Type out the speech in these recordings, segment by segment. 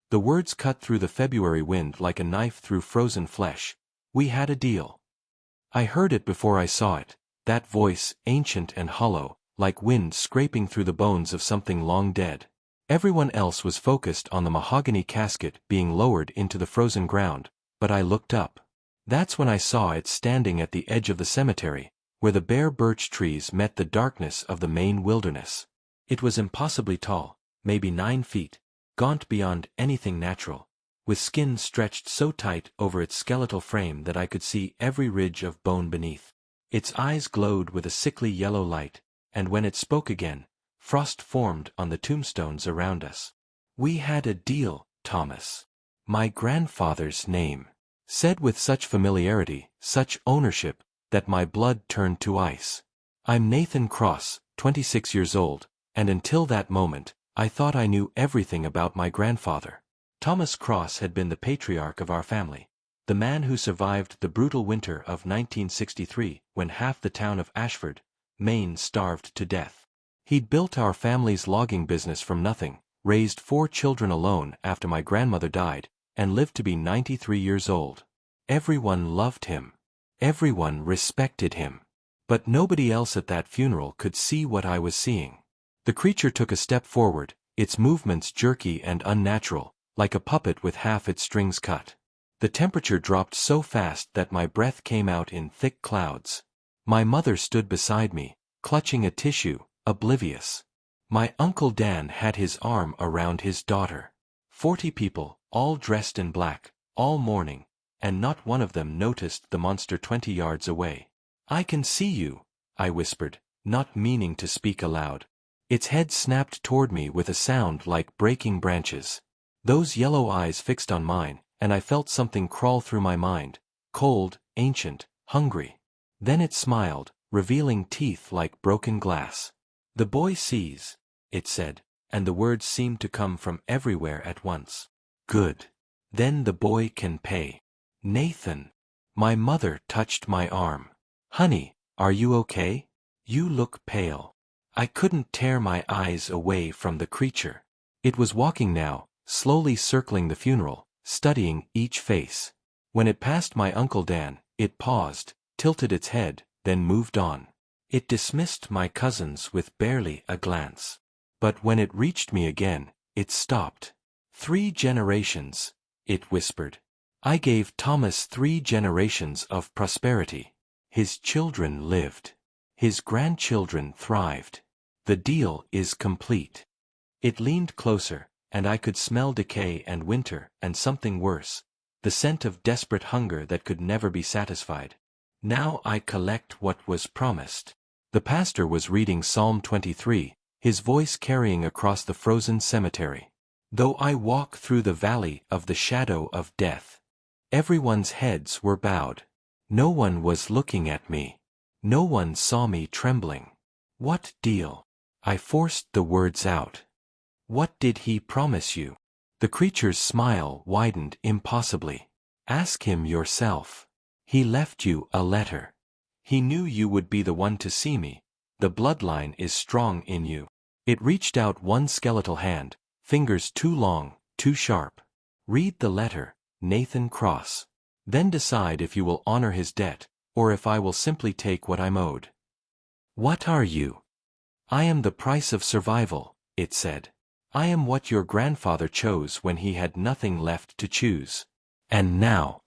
The words cut through the February wind like a knife through frozen flesh. We had a deal. I heard it before I saw it, that voice, ancient and hollow, like wind scraping through the bones of something long dead. Everyone else was focused on the mahogany casket being lowered into the frozen ground, but I looked up. That's when I saw it standing at the edge of the cemetery, where the bare birch trees met the darkness of the Maine wilderness. It was impossibly tall, maybe 9 feet, gaunt beyond anything natural, with skin stretched so tight over its skeletal frame that I could see every ridge of bone beneath. Its eyes glowed with a sickly yellow light, and when it spoke again, frost formed on the tombstones around us. "We had a deal, Thomas." My grandfather's name, said with such familiarity, such ownership, that my blood turned to ice. "I'm Nathan Cross, 26 years old, and until that moment, I thought I knew everything about my grandfather." Thomas Cross had been the patriarch of our family, the man who survived the brutal winter of 1963 when half the town of Ashford, Maine starved to death. He'd built our family's logging business from nothing, raised 4 children alone after my grandmother died, and lived to be 93 years old. Everyone loved him. Everyone respected him. But nobody else at that funeral could see what I was seeing. The creature took a step forward, its movements jerky and unnatural, like a puppet with half its strings cut. The temperature dropped so fast that my breath came out in thick clouds. My mother stood beside me, clutching a tissue, oblivious. My Uncle Dan had his arm around his daughter. 40 people, all dressed in black, all mourning, and not one of them noticed the monster 20 yards away. "I can see you," I whispered, not meaning to speak aloud. Its head snapped toward me with a sound like breaking branches. Those yellow eyes fixed on mine, and I felt something crawl through my mind, cold, ancient, hungry. Then it smiled, revealing teeth like broken glass. "The boy sees," it said, and the words seemed to come from everywhere at once. "Good. Then the boy can pay." "Nathan." My mother touched my arm. "Honey, are you okay? You look pale." I couldn't tear my eyes away from the creature. It was walking now, slowly circling the funeral, studying each face. When it passed my Uncle Dan, it paused, tilted its head, then moved on. It dismissed my cousins with barely a glance. But when it reached me again, it stopped. "3 generations," it whispered. "I gave Thomas 3 generations of prosperity. His children lived. His grandchildren thrived. The deal is complete." It leaned closer, and I could smell decay and winter and something worse, the scent of desperate hunger that could never be satisfied. "Now I collect what was promised." The pastor was reading Psalm 23, his voice carrying across the frozen cemetery. "Though I walk through the valley of the shadow of death." Everyone's heads were bowed. No one was looking at me. No one saw me trembling. "What deal?" I forced the words out. "What did he promise you?" The creature's smile widened impossibly. "Ask him yourself. He left you a letter. He knew you would be the one to see me. The bloodline is strong in you." It reached out one skeletal hand, fingers too long, too sharp. "Read the letter, Nathan Cross. Then decide if you will honor his debt, or if I will simply take what I'm owed." "What are you?" "I am the price of survival," it said. "I am what your grandfather chose when he had nothing left to choose. And now."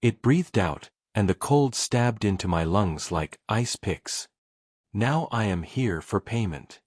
It breathed out, and the cold stabbed into my lungs like ice picks. "Now I am here for payment."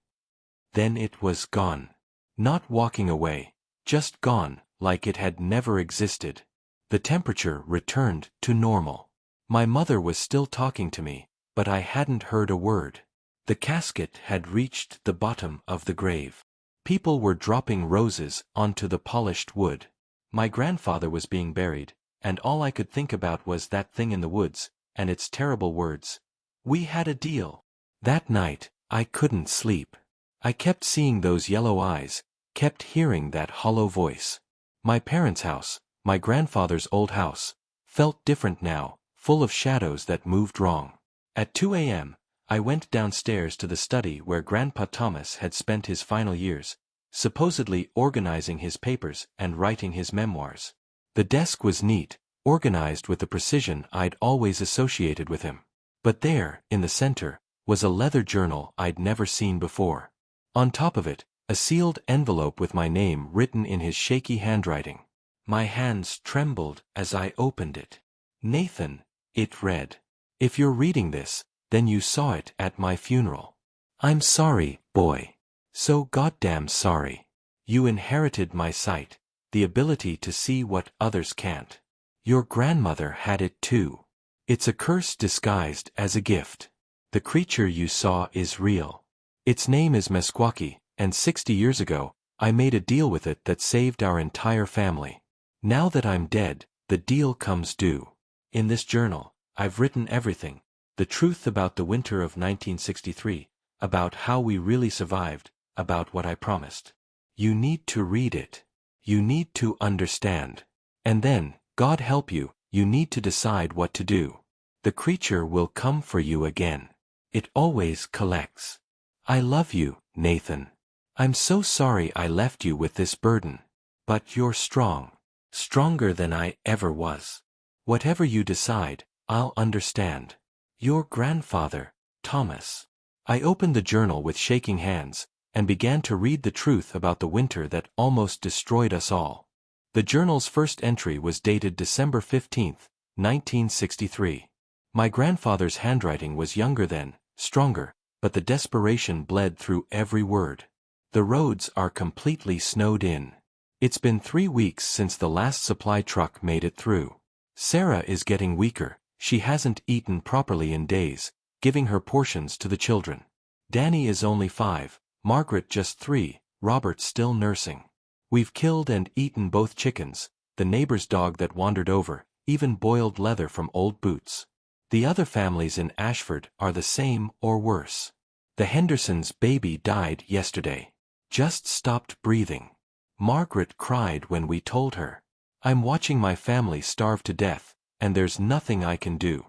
Then it was gone. Not walking away, just gone, like it had never existed. The temperature returned to normal. My mother was still talking to me, but I hadn't heard a word. The casket had reached the bottom of the grave. People were dropping roses onto the polished wood. My grandfather was being buried, and all I could think about was that thing in the woods, and its terrible words. "We had a deal." That night, I couldn't sleep. I kept seeing those yellow eyes, kept hearing that hollow voice. My parents' house, my grandfather's old house, felt different now, full of shadows that moved wrong. At 2 a.m., I went downstairs to the study where Grandpa Thomas had spent his final years, supposedly organizing his papers and writing his memoirs. The desk was neat, organized with the precision I'd always associated with him. But there, in the center, was a leather journal I'd never seen before. On top of it, a sealed envelope with my name written in his shaky handwriting. My hands trembled as I opened it. Nathan, it read. If you're reading this, then you saw it at my funeral. I'm sorry, boy. So goddamn sorry. You inherited my sight, the ability to see what others can't. Your grandmother had it too. It's a curse disguised as a gift. The creature you saw is real. Its name is Meskwaki, and 60 years ago, I made a deal with it that saved our entire family. Now that I'm dead, the deal comes due. In this journal, I've written everything. The truth about the winter of 1963, about how we really survived, about what I promised. You need to read it. You need to understand. And then, God help you, you need to decide what to do. The creature will come for you again. It always collects. I love you, Nathan. I'm so sorry I left you with this burden. But you're strong. Stronger than I ever was. Whatever you decide, I'll understand. Your grandfather, Thomas. I opened the journal with shaking hands, and began to read the truth about the winter that almost destroyed us all. The journal's first entry was dated December 15, 1963. My grandfather's handwriting was younger then, stronger, but the desperation bled through every word. The roads are completely snowed in. It's been 3 weeks since the last supply truck made it through. Sarah is getting weaker, she hasn't eaten properly in days, giving her portions to the children. Danny is only 5, Margaret just 3, Robert still nursing. We've killed and eaten both chickens, the neighbor's dog that wandered over, even boiled leather from old boots. The other families in Ashford are the same or worse. The Hendersons' baby died yesterday. Just stopped breathing. Margaret cried when we told her. I'm watching my family starve to death, and there's nothing I can do.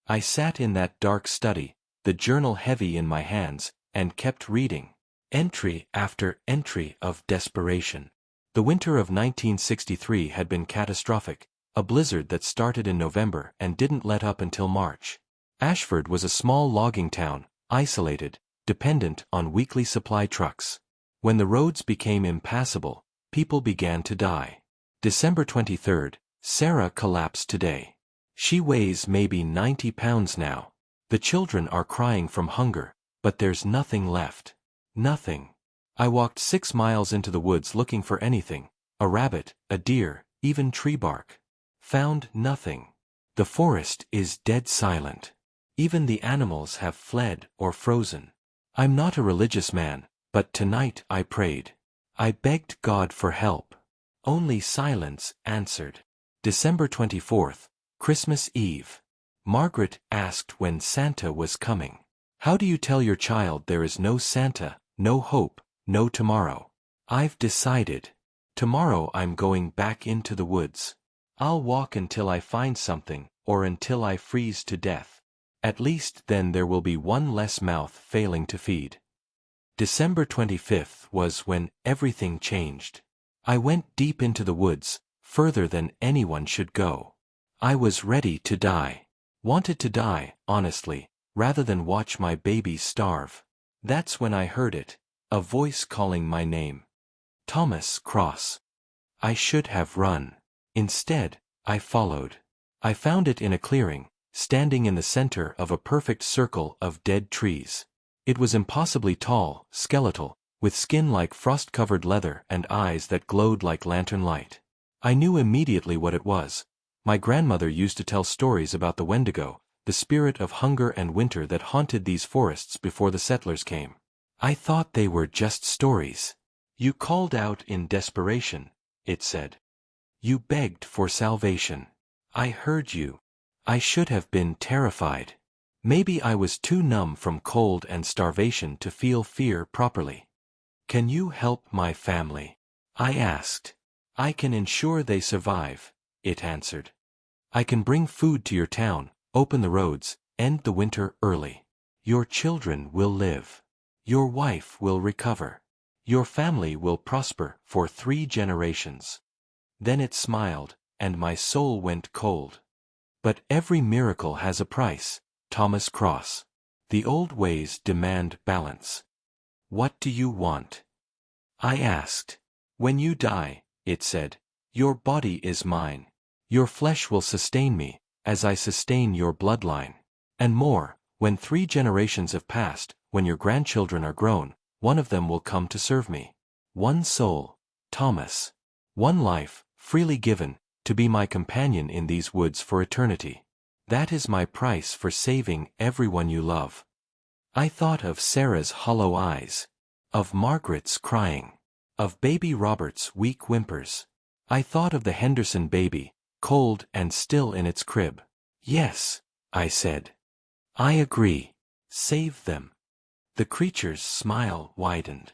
I sat in that dark study, the journal heavy in my hands, and kept reading. Entry after entry of desperation. The winter of 1963 had been catastrophic, a blizzard that started in November and didn't let up until March. Ashford was a small logging town, isolated, dependent on weekly supply trucks. When the roads became impassable, people began to die. December 23, Sarah collapsed today. She weighs maybe 90 pounds now. The children are crying from hunger, but there's nothing left. Nothing. I walked 6 miles into the woods looking for anything, a rabbit, a deer, even tree bark. Found nothing. The forest is dead silent. Even the animals have fled or frozen. I'm not a religious man, but tonight I prayed. I begged God for help. Only silence answered. December 24th, Christmas Eve. Margaret asked when Santa was coming. How do you tell your child there is no Santa, no hope, no tomorrow? I've decided. Tomorrow I'm going back into the woods. I'll walk until I find something, or until I freeze to death. At least then there will be one less mouth failing to feed. December 25th was when everything changed. I went deep into the woods, further than anyone should go. I was ready to die. Wanted to die, honestly, rather than watch my baby starve. That's when I heard it, a voice calling my name. Thomas Cross. I should have run. Instead, I followed. I found it in a clearing, standing in the center of a perfect circle of dead trees. It was impossibly tall, skeletal, with skin like frost-covered leather and eyes that glowed like lantern light. I knew immediately what it was. My grandmother used to tell stories about the Wendigo, the spirit of hunger and winter that haunted these forests before the settlers came. I thought they were just stories. You called out in desperation, it said. You begged for salvation. I heard you. I should have been terrified. Maybe I was too numb from cold and starvation to feel fear properly. Can you help my family? I asked. I can ensure they survive, it answered. I can bring food to your town, open the roads, end the winter early. Your children will live. Your wife will recover. Your family will prosper for 3 generations. Then it smiled, and my soul went cold. But every miracle has a price, Thomas Cross. The old ways demand balance. What do you want? I asked. When you die, it said, your body is mine. Your flesh will sustain me, as I sustain your bloodline. And more, when 3 generations have passed, when your grandchildren are grown, one of them will come to serve me. One soul, Thomas. One life, freely given, to be my companion in these woods for eternity. That is my price for saving everyone you love. I thought of Sarah's hollow eyes, of Margaret's crying, of baby Robert's weak whimpers. I thought of the Henderson baby, cold and still in its crib. Yes, I said. I agree. Save them. The creature's smile widened.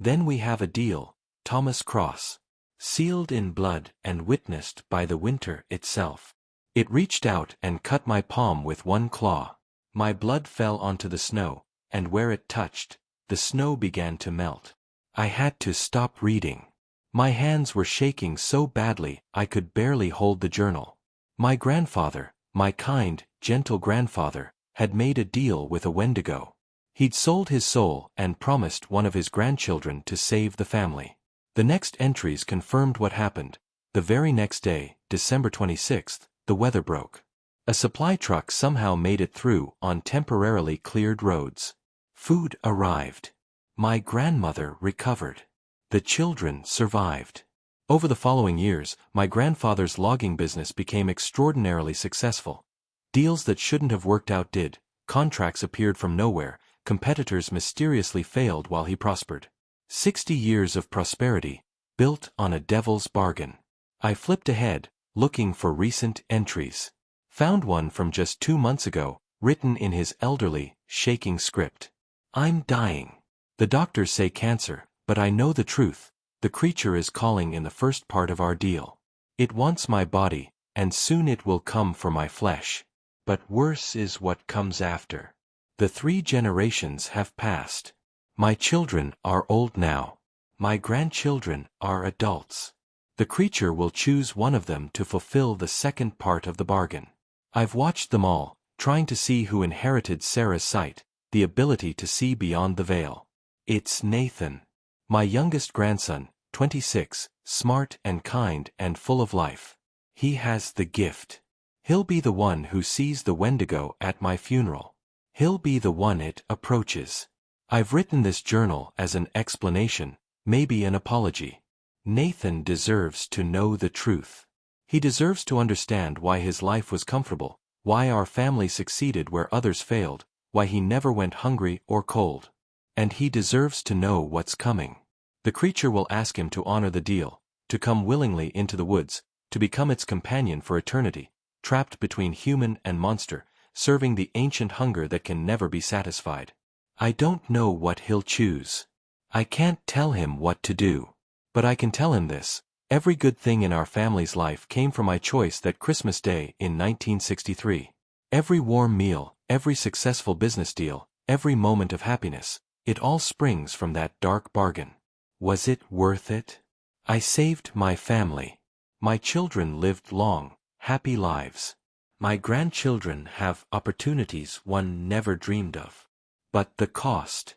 Then we have a deal, Thomas Cross. Sealed in blood and witnessed by the winter itself. It reached out and cut my palm with one claw. My blood fell onto the snow, and where it touched, the snow began to melt. I had to stop reading. My hands were shaking so badly I could barely hold the journal. My grandfather, my kind, gentle grandfather, had made a deal with a Wendigo. He'd sold his soul and promised one of his grandchildren to save the family. The next entries confirmed what happened. The very next day, December 26th, the weather broke. A supply truck somehow made it through on temporarily cleared roads. Food arrived. My grandmother recovered. The children survived. Over the following years, my grandfather's logging business became extraordinarily successful. Deals that shouldn't have worked out did, contracts appeared from nowhere, competitors mysteriously failed while he prospered. 60 years of prosperity, built on a devil's bargain. I flipped ahead, looking for recent entries. Found one from just 2 months ago, written in his elderly, shaking script. I'm dying. The doctors say cancer, but I know the truth. The creature is calling in the first part of our deal. It wants my body, and soon it will come for my flesh. But worse is what comes after. The 3 generations have passed. My children are old now. My grandchildren are adults. The creature will choose one of them to fulfill the second part of the bargain. I've watched them all, trying to see who inherited Sarah's sight, the ability to see beyond the veil. It's Nathan. My youngest grandson, 26, smart and kind and full of life. He has the gift. He'll be the one who sees the Wendigo at my funeral. He'll be the one it approaches. I've written this journal as an explanation, maybe an apology. Nathan deserves to know the truth. He deserves to understand why his life was comfortable, why our family succeeded where others failed, why he never went hungry or cold. And he deserves to know what's coming. The creature will ask him to honor the deal, to come willingly into the woods, to become its companion for eternity, trapped between human and monster, serving the ancient hunger that can never be satisfied. I don't know what he'll choose. I can't tell him what to do. But I can tell him this: every good thing in our family's life came from my choice that Christmas Day in 1963. Every warm meal, every successful business deal, every moment of happiness, it all springs from that dark bargain. Was it worth it? I saved my family. My children lived long, happy lives. My grandchildren have opportunities one never dreamed of. But the cost.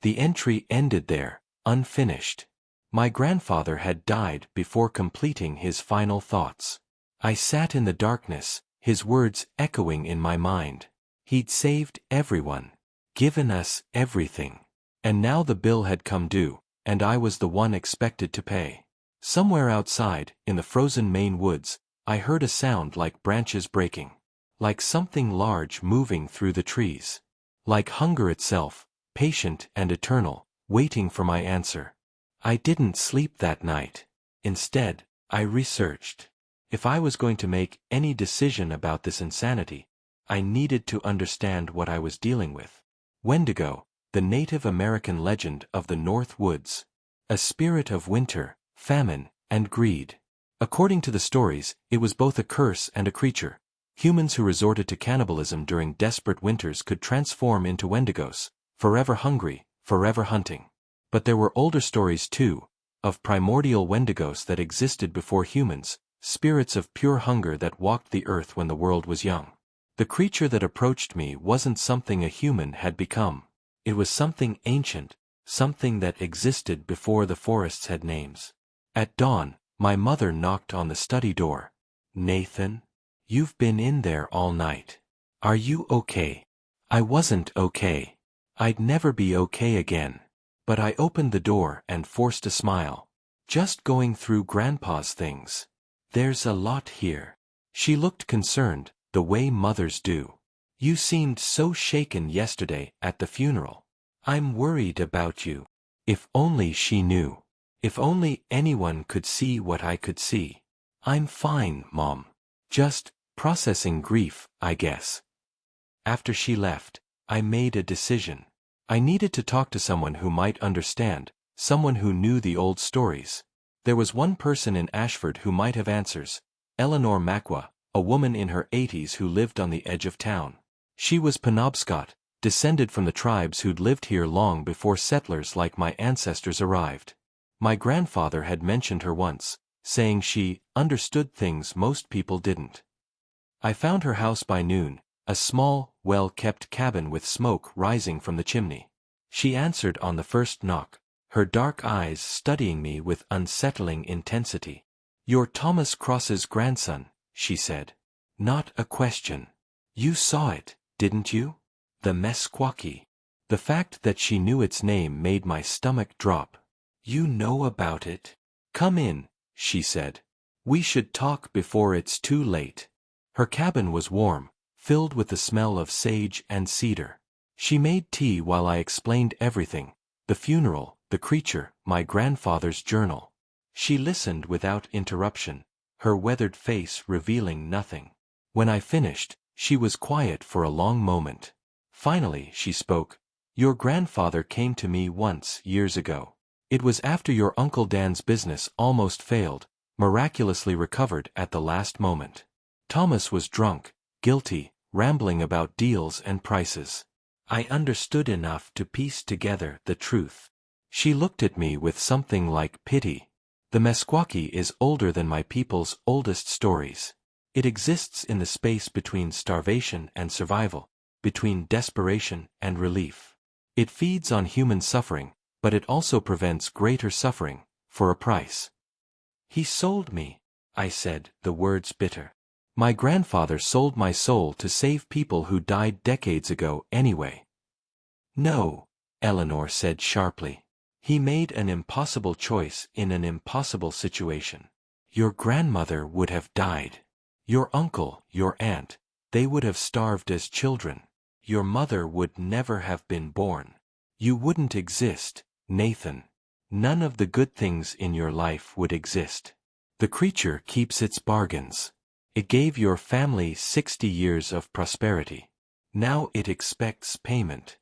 The entry ended there, unfinished. My grandfather had died before completing his final thoughts. I sat in the darkness, his words echoing in my mind. He'd saved everyone, given us everything. And now the bill had come due, and I was the one expected to pay. Somewhere outside, in the frozen Maine woods, I heard a sound like branches breaking. Like something large moving through the trees. Like hunger itself, patient and eternal, waiting for my answer. I didn't sleep that night. Instead, I researched. If I was going to make any decision about this insanity, I needed to understand what I was dealing with. Wendigo, the Native American legend of the North Woods. A spirit of winter, famine, and greed. According to the stories, it was both a curse and a creature. Humans who resorted to cannibalism during desperate winters could transform into Wendigos, forever hungry, forever hunting. But there were older stories too, of primordial Wendigos that existed before humans, spirits of pure hunger that walked the earth when the world was young. The creature that approached me wasn't something a human had become. It was something ancient, something that existed before the forests had names. At dawn, my mother knocked on the study door. "Nathan? You've been in there all night. Are you okay?" I wasn't okay. I'd never be okay again. But I opened the door and forced a smile. "Just going through Grandpa's things. There's a lot here." She looked concerned, the way mothers do. "You seemed so shaken yesterday at the funeral. I'm worried about you." If only she knew. If only anyone could see what I could see. "I'm fine, Mom. Just processing grief, I guess." After she left, I made a decision. I needed to talk to someone who might understand, someone who knew the old stories. There was one person in Ashford who might have answers: Eleanor Macwa, a woman in her 80s who lived on the edge of town. She was Penobscot, descended from the tribes who'd lived here long before settlers like my ancestors arrived. My grandfather had mentioned her once, saying she understood things most people didn't. I found her house by noon, a small, well-kept cabin with smoke rising from the chimney. She answered on the first knock, her dark eyes studying me with unsettling intensity. "You're Thomas Cross's grandson," she said. Not a question. "You saw it, didn't you? The Meskwaki." The fact that she knew its name made my stomach drop. "You know about it? Come in," she said. "We should talk before it's too late." Her cabin was warm, filled with the smell of sage and cedar. She made tea while I explained everything: the funeral, the creature, my grandfather's journal. She listened without interruption, her weathered face revealing nothing. When I finished, she was quiet for a long moment. Finally, she spoke. "Your grandfather came to me once, years ago. It was after your Uncle Dan's business almost failed, miraculously recovered at the last moment. Thomas was drunk, guilty, rambling about deals and prices. I understood enough to piece together the truth." She looked at me with something like pity. "The Meskwaki is older than my people's oldest stories. It exists in the space between starvation and survival, between desperation and relief. It feeds on human suffering, but it also prevents greater suffering, for a price." "He sold me," I said, the words bitter. "My grandfather sold my soul to save people who died decades ago anyway." "No," Eleanor said sharply. "He made an impossible choice in an impossible situation. Your grandmother would have died. Your uncle, your aunt, they would have starved as children. Your mother would never have been born. You wouldn't exist, Nathan. None of the good things in your life would exist. The creature keeps its bargains. It gave your family 60 years of prosperity. Now it expects payment.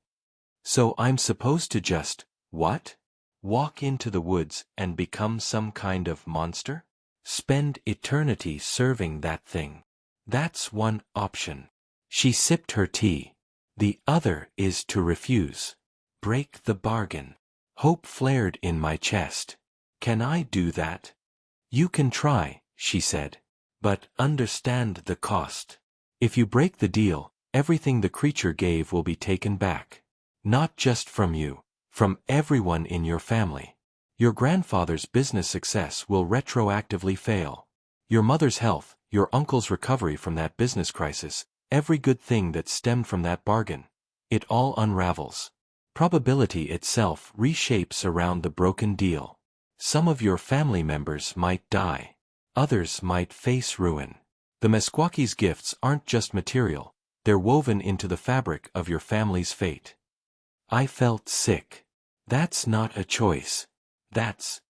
So I'm supposed to just, what? Walk into the woods and become some kind of monster? Spend eternity serving that thing? That's one option." She sipped her tea. "The other is to refuse. Break the bargain." Hope flared in my chest. "Can I do that?" "You can try," she said. "But understand the cost. If you break the deal, everything the creature gave will be taken back. Not just from you, from everyone in your family. Your grandfather's business success will retroactively fail. Your mother's health, your uncle's recovery from that business crisis, every good thing that stemmed from that bargain. It all unravels. Probability itself reshapes around the broken deal. Some of your family members might die. Others might face ruin. The Meskwaki's gifts aren't just material, they're woven into the fabric of your family's fate." I felt sick. "That's not a choice. That's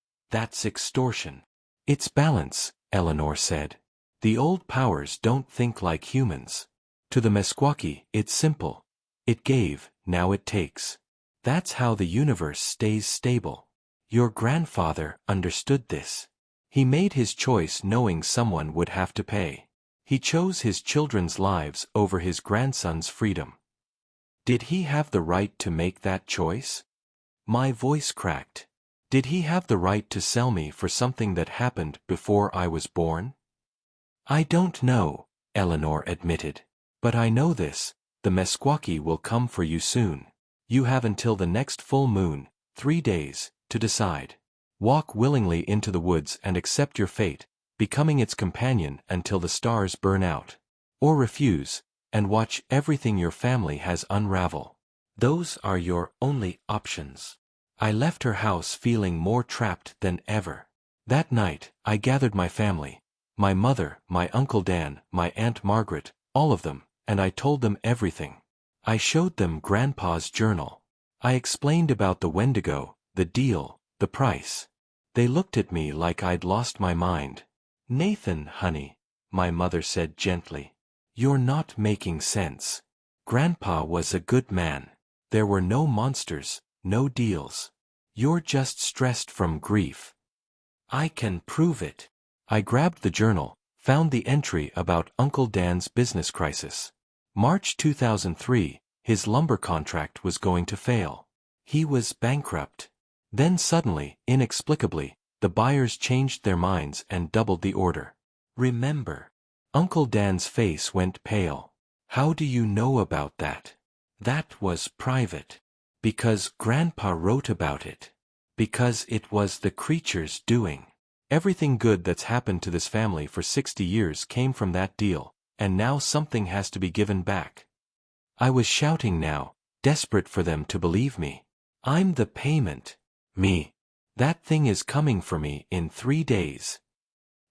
extortion." "It's balance," Eleanor said. "The old powers don't think like humans. To the Meskwaki, it's simple. It gave, now it takes. That's how the universe stays stable. Your grandfather understood this. He made his choice knowing someone would have to pay. He chose his children's lives over his grandson's freedom. Did he have the right to make that choice? My voice cracked. Did he have the right to sell me for something that happened before I was born? I don't know, Eleanor admitted. But I know this, the Meskwaki will come for you soon. You have until the next full moon, 3 days, to decide. Walk willingly into the woods and accept your fate, becoming its companion until the stars burn out. Or refuse, and watch everything your family has unravel. Those are your only options. I left her house feeling more trapped than ever. That night, I gathered my family, my mother, my Uncle Dan, my Aunt Margaret, all of them, and I told them everything. I showed them Grandpa's journal. I explained about the Wendigo, the deal, the price. They looked at me like I'd lost my mind. Nathan, honey, my mother said gently. You're not making sense. Grandpa was a good man. There were no monsters, no deals. You're just stressed from grief. I can prove it. I grabbed the journal, found the entry about Uncle Dan's business crisis. March 2003, his lumber contract was going to fail. He was bankrupt. Then suddenly, inexplicably, the buyers changed their minds and doubled the order. Remember. Uncle Dan's face went pale. How do you know about that? That was private. Because Grandpa wrote about it. Because it was the creature's doing. Everything good that's happened to this family for 60 years came from that deal, and now something has to be given back. I was shouting now, desperate for them to believe me. I'm the payment. Me. That thing is coming for me in 3 days.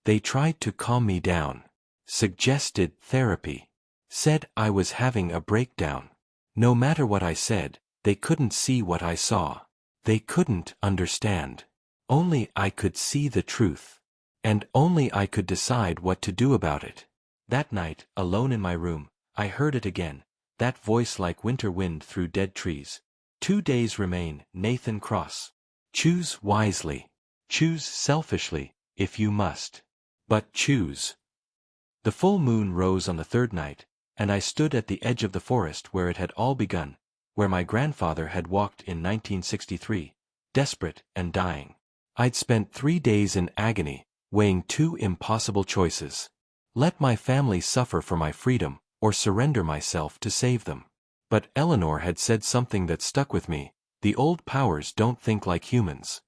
They tried to calm me down. Suggested therapy. Said I was having a breakdown. No matter what I said, they couldn't see what I saw. They couldn't understand. Only I could see the truth. And only I could decide what to do about it. That night, alone in my room, I heard it again, that voice like winter wind through dead trees. 2 days remain, Nathan Cross. Choose wisely. Choose selfishly, if you must. But choose. The full moon rose on the third night, and I stood at the edge of the forest where it had all begun, where my grandfather had walked in 1963, desperate and dying. I'd spent 3 days in agony, weighing 2 impossible choices. Let my family suffer for my freedom, or surrender myself to save them. But Eleanor had said something that stuck with me, the old powers don't think like humans.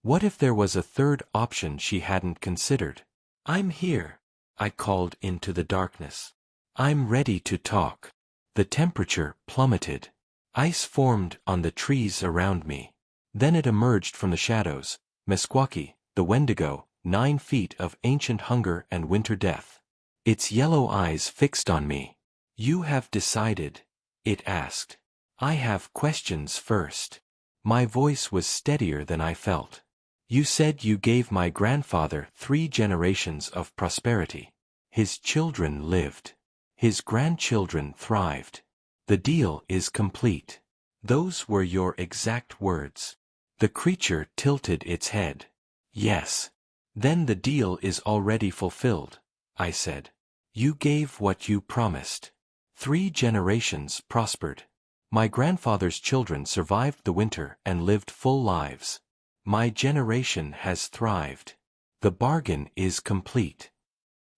What if there was a third option she hadn't considered? I'm here, I called into the darkness. I'm ready to talk. The temperature plummeted. Ice formed on the trees around me. Then it emerged from the shadows, Meskwaki, the Wendigo, 9 feet of ancient hunger and winter death. Its yellow eyes fixed on me. You have decided, it asked. I have questions first. My voice was steadier than I felt. You said you gave my grandfather 3 generations of prosperity. His children lived. His grandchildren thrived. The deal is complete. Those were your exact words. The creature tilted its head. Yes. Then the deal is already fulfilled, I said. You gave what you promised. 3 generations prospered. My grandfather's children survived the winter and lived full lives. My generation has thrived. The bargain is complete.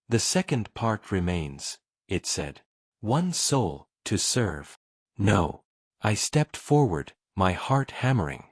The second part remains, it said. 1 soul, to serve. No. I stepped forward, my heart hammering.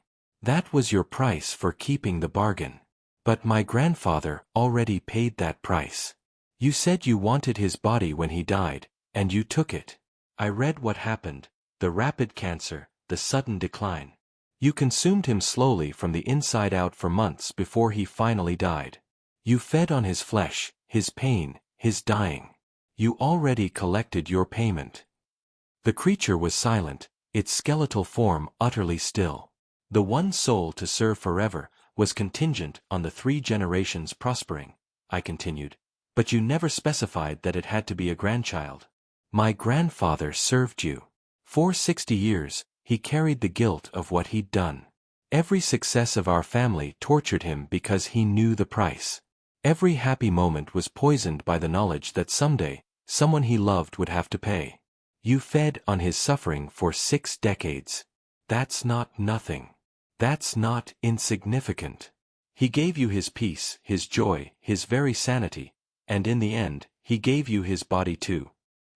That was your price for keeping the bargain. But my grandfather already paid that price. You said you wanted his body when he died, and you took it. I read what happened, the rapid cancer, the sudden decline. You consumed him slowly from the inside out for months before he finally died. You fed on his flesh, his pain, his dying. You already collected your payment. The creature was silent, its skeletal form utterly still. The 1 soul to serve forever was contingent on the 3 generations prospering, I continued. But you never specified that it had to be a grandchild. My grandfather served you. For 60 years, he carried the guilt of what he'd done. Every success of our family tortured him because he knew the price. Every happy moment was poisoned by the knowledge that someday, someone he loved would have to pay. You fed on his suffering for 6 decades. That's not nothing. That's not insignificant. He gave you his peace, his joy, his very sanity, and in the end, he gave you his body too.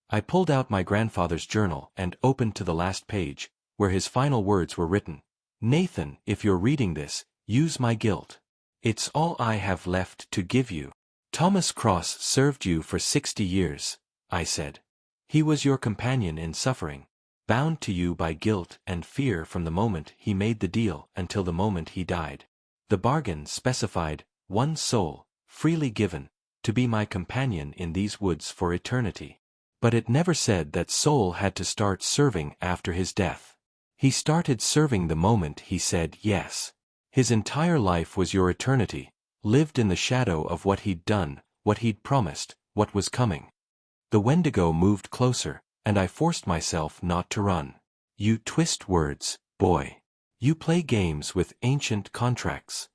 I pulled out my grandfather's journal and opened to the last page, where his final words were written. Nathan, if you're reading this, use my guilt. It's all I have left to give you. Thomas Cross served you for 60 years, I said. He was your companion in suffering, bound to you by guilt and fear from the moment he made the deal until the moment he died. The bargain specified, one soul, freely given, to be my companion in these woods for eternity. But it never said that soul had to start serving after his death. He started serving the moment he said yes. His entire life was your eternity, lived in the shadow of what he'd done, what he'd promised, what was coming. The Wendigo moved closer, and I forced myself not to run. You twist words, boy. You play games with ancient contracts.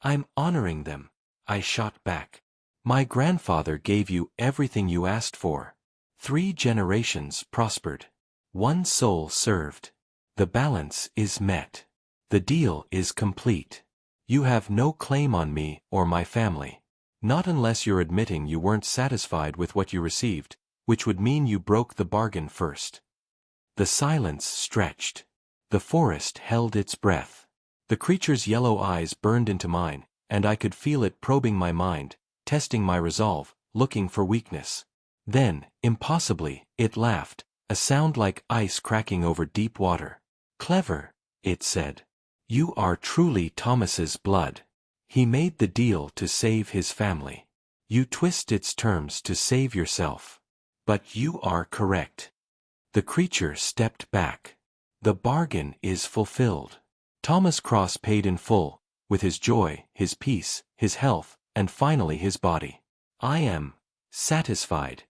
I'm honoring them, I shot back. My grandfather gave you everything you asked for. 3 generations prospered. 1 soul served. The balance is met. The deal is complete. You have no claim on me or my family. Not unless you're admitting you weren't satisfied with what you received, which would mean you broke the bargain first. The silence stretched. The forest held its breath. The creature's yellow eyes burned into mine, and I could feel it probing my mind, testing my resolve, looking for weakness. Then, impossibly, it laughed, a sound like ice cracking over deep water. Clever, it said. You are truly Thomas's blood. He made the deal to save his family. You twist its terms to save yourself. But you are correct. The creature stepped back. The bargain is fulfilled. Thomas Cross paid in full, with his joy, his peace, his health, and finally his body. I am satisfied.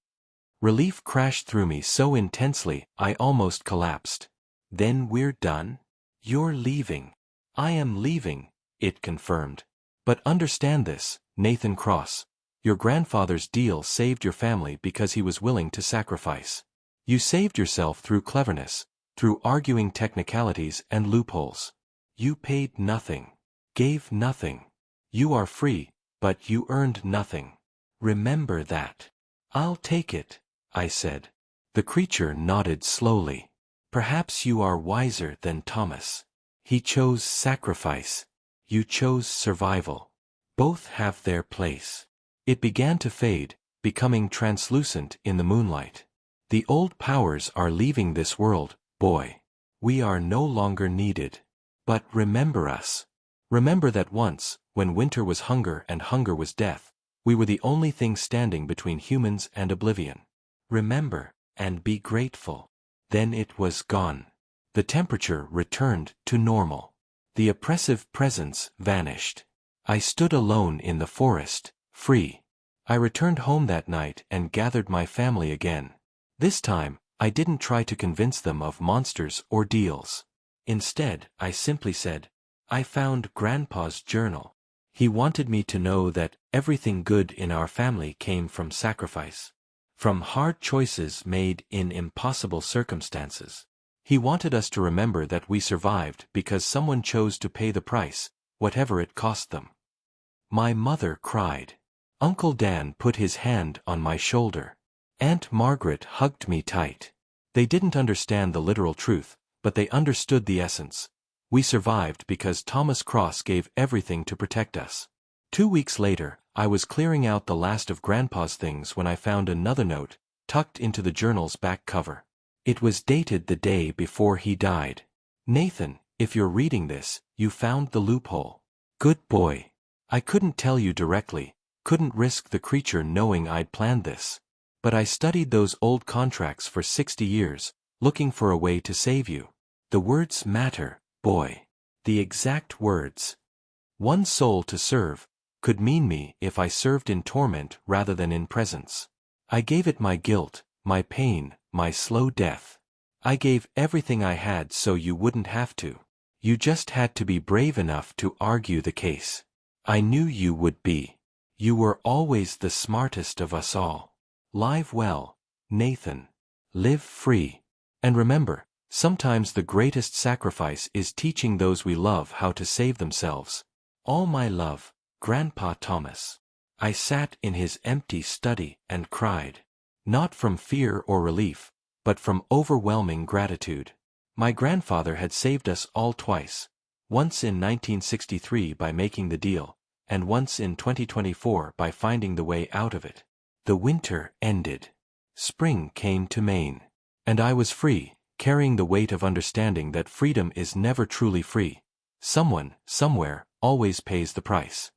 Relief crashed through me so intensely I almost collapsed. Then we're done? You're leaving. I am leaving, it confirmed. But understand this, Nathan Cross. Your grandfather's deal saved your family because he was willing to sacrifice. You saved yourself through cleverness, through arguing technicalities and loopholes. You paid nothing, gave nothing. You are free, but you earned nothing. Remember that. I'll take it, I said. The creature nodded slowly. Perhaps you are wiser than Thomas. He chose sacrifice. You chose survival. Both have their place. It began to fade, becoming translucent in the moonlight. The old powers are leaving this world, boy. We are no longer needed. But remember us. Remember that once, when winter was hunger and hunger was death, we were the only thing standing between humans and oblivion. Remember, and be grateful. Then it was gone. The temperature returned to normal. The oppressive presence vanished. I stood alone in the forest, free. I returned home that night and gathered my family again. This time, I didn't try to convince them of monsters or deals. Instead, I simply said, I found Grandpa's journal. He wanted me to know that everything good in our family came from sacrifice. From hard choices made in impossible circumstances. He wanted us to remember that we survived because someone chose to pay the price, whatever it cost them. My mother cried. Uncle Dan put his hand on my shoulder. Aunt Margaret hugged me tight. They didn't understand the literal truth, but they understood the essence. We survived because Thomas Cross gave everything to protect us. 2 weeks later, I was clearing out the last of Grandpa's things when I found another note, tucked into the journal's back cover. It was dated the day before he died. Nathan, if you're reading this, you found the loophole. Good boy. I couldn't tell you directly, couldn't risk the creature knowing I'd planned this. But I studied those old contracts for 60 years, looking for a way to save you. The words matter, boy. The exact words. 1 soul to serve could mean me if I served in torment rather than in presence. I gave it my guilt, my pain, my slow death. I gave everything I had so you wouldn't have to. You just had to be brave enough to argue the case. I knew you would be. You were always the smartest of us all. Live well, Nathan. Live free. And remember, Sometimes the greatest sacrifice is teaching those we love how to save themselves. All my love, Grandpa Thomas. I sat in his empty study and cried. Not from fear or relief, but from overwhelming gratitude. My grandfather had saved us all twice. Once in 1963 by making the deal, and once in 2024 by finding the way out of it. The winter ended. Spring came to Maine. And I was free, carrying the weight of understanding that freedom is never truly free. Someone, somewhere, always pays the price.